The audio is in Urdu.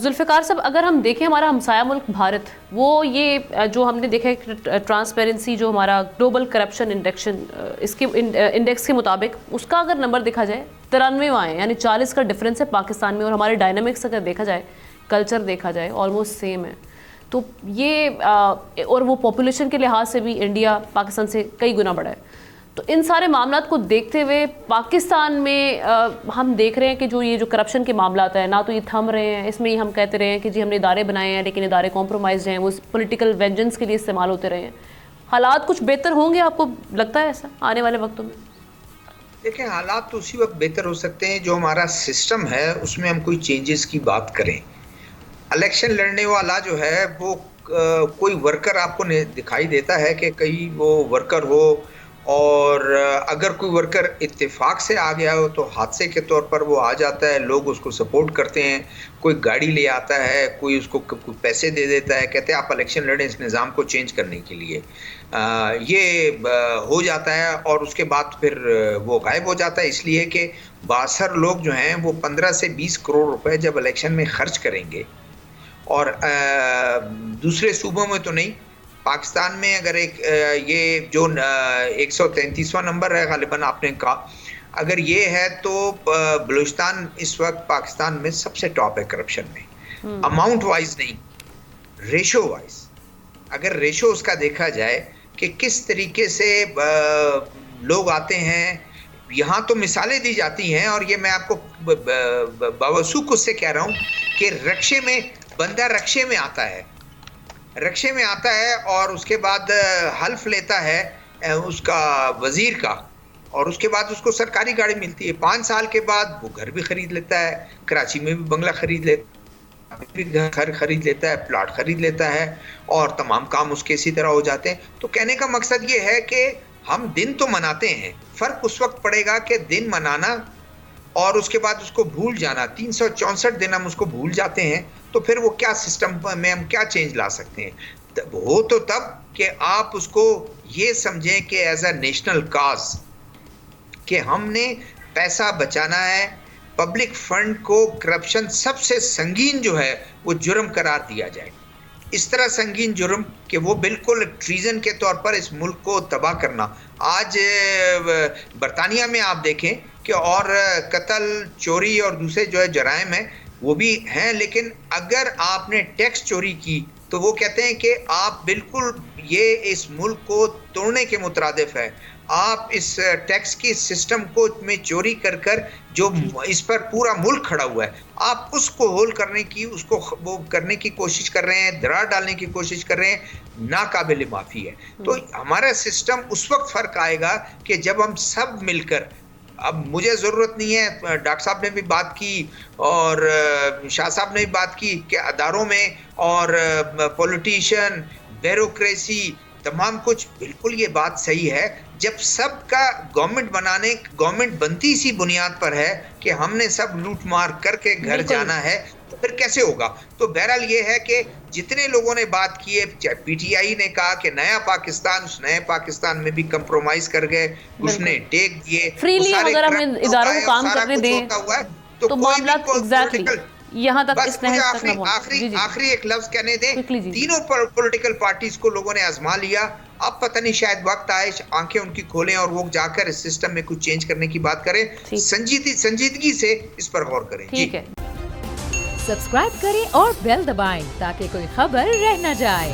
ذوالفقار صاحب، اگر ہم دیکھیں ہمارا ہمسایہ ملک بھارت، وہ یہ جو ہم نے دیکھا ہے ٹرانسپیرنسی جو ہمارا گلوبل کرپشن اس کے انڈیکس کے مطابق اس کا اگر نمبر دیکھا جائے 93واں ہے، یعنی 40 کا ڈفرینس ہے پاکستان میں، اور ہمارے ڈائنامکس اگر دیکھا جائے، کلچر دیکھا جائے آلموسٹ سیم ہے. تو یہ اور وہ پاپولیشن کے لحاظ سے بھی انڈیا پاکستان سے کئی گنا بڑا ہے. تو ان سارے معاملات کو دیکھتے ہوئے پاکستان میں ہم دیکھ رہے ہیں کہ جو یہ جو کرپشن کے معاملات ہیں، نہ تو یہ تھم رہے ہیں، اس میں ہی ہم کہتے رہے ہیں کہ جی ہم نے ادارے بنائے ہیں لیکن ادارے کمپرومائزڈ ہیں، وہ پولیٹیکل وینجنس کے لیے استعمال ہوتے رہے ہیں. حالات کچھ بہتر ہوں گے آپ کو لگتا ہے ایسا آنے والے وقتوں میں؟ دیکھیں، حالات تو اسی وقت بہتر ہو سکتے ہیں جو ہمارا سسٹم ہے اس میں ہم کوئی چینجز کی بات کریں. الیکشن لڑنے والا جو ہے وہ کوئی ورکر آپ کو دکھائی دیتا ہے کہ کئی وہ ورکر ہو، اور اگر کوئی ورکر اتفاق سے آ گیا ہو تو حادثے کے طور پر وہ آ جاتا ہے، لوگ اس کو سپورٹ کرتے ہیں، کوئی گاڑی لے آتا ہے، کوئی اس کو پیسے دے دیتا ہے، کہتے ہیں آپ الیکشن لڑیں اس نظام کو چینج کرنے کے لیے. یہ ہو جاتا ہے اور اس کے بعد پھر وہ غائب ہو جاتا ہے، اس لیے کہ باثر لوگ جو ہیں وہ 15 سے 20 کروڑ روپے جب الیکشن میں خرچ کریں گے، اور دوسرے صوبوں میں تو نہیں، پاکستان میں اگر یہ جو 133واں نمبر ہے غالباً آپ نے کہا، اگر یہ ہے تو بلوچستان اس وقت پاکستان میں سب سے ٹاپ ہے کرپشن میں، اماؤنٹ وائز نہیں، ریشو وائز. اگر ریشو اس کا دیکھا جائے کہ کس طریقے سے لوگ آتے ہیں، یہاں تو مثالیں دی جاتی ہیں، اور یہ میں آپ کو باوثوق اس سے کہہ رہا ہوں کہ رکشے میں بندہ رکشے میں آتا ہے اور اس کے بعد حلف لیتا ہے اس کا وزیر کا، اور اس کے بعد اس کو سرکاری گاڑی ملتی ہے. 5 سال کے بعد وہ گھر بھی خرید لیتا ہے، کراچی میں بھی بنگلہ خرید لیتا ہے، پلاٹ خرید لیتا ہے، اور تمام کام اس کے اسی طرح ہو جاتے ہیں. تو کہنے کا مقصد یہ ہے کہ ہم دن تو مناتے ہیں، فرق اس وقت پڑے گا کہ دن منانا اور اس کے بعد اس کو بھول جانا. 364 دن ہم اس کو بھول جاتے ہیں، تو پھر وہ کیا سسٹم میں ہم کیا چینج لا سکتے ہیں؟ ہو تو تب کہ آپ اس کو یہ سمجھیں کہ ایز اے نیشنل کاز کہ ہم نے پیسہ بچانا ہے، پبلک فنڈ کو کرپشن سب سے سنگین جو ہے وہ جرم قرار دیا جائے، اس طرح سنگین جرم کہ وہ بالکل ٹریزن کے طور پر اس ملک کو تباہ کرنا. آج برطانیہ میں آپ دیکھیں کہ اور قتل، چوری اور دوسرے جو ہے جرائم ہیں وہ بھی ہیں، لیکن اگر آپ نے ٹیکس چوری کی تو وہ کہتے ہیں کہ آپ بالکل یہ اس ملک کو توڑنے کے مترادف ہے. آپ اس ٹیکس کی سسٹم کو میں چوری کر جو اس پر پورا ملک کھڑا ہوا ہے، آپ اس کو ہول کرنے کی، اس کو وہ کرنے کی کوشش کر رہے ہیں، دراڑ ڈالنے کی کوشش کر رہے ہیں، ناقابل معافی ہے. تو ہمارا سسٹم اس وقت فرق آئے گا کہ جب ہم سب مل کر، اب مجھے ضرورت نہیں ہے، ڈاکٹر صاحب نے بھی بات کی اور شاہ صاحب نے بھی بات کی کہ اداروں میں اور پولیٹیشین، بیوروکریسی، تمام کچھ، بالکل یہ بات صحیح ہے. جب سب کا گورنمنٹ بنتی اسی بنیاد پر ہے کہ ہم نے سب لوٹ مار کر کے گھر جانا ہے، تو پھر کیسے ہوگا؟ تو بہرحال یہ ہے کہ جتنے لوگوں نے بات کی ہے، پی ٹی آئی نے کہا کہ نیا پاکستان، اس نئے پاکستان میں بھی کمپرومائز کر گئے، اس نے ٹیک دیے، فریلی اگر ہم اداروں کو کام کرنے دیں تو معاملات ایگزیکٹلی یہاں تک بس مجھے آخری ایک لفظ کہنے دیں. تینوں پولیٹیکل پارٹیز کو لوگوں نے آزما لیا، اب پتہ نہیں شاید وقت آئے آنکھیں ان کی کھولیں اور وہ جا کر اس سسٹم میں کچھ چینج کرنے کی بات کریں، سنجیدگی سے اس پر غور کریں. ٹھیک ہے، سبسکرائب کریں اور بیل دبائیں تاکہ کوئی خبر رہ نہ جائے.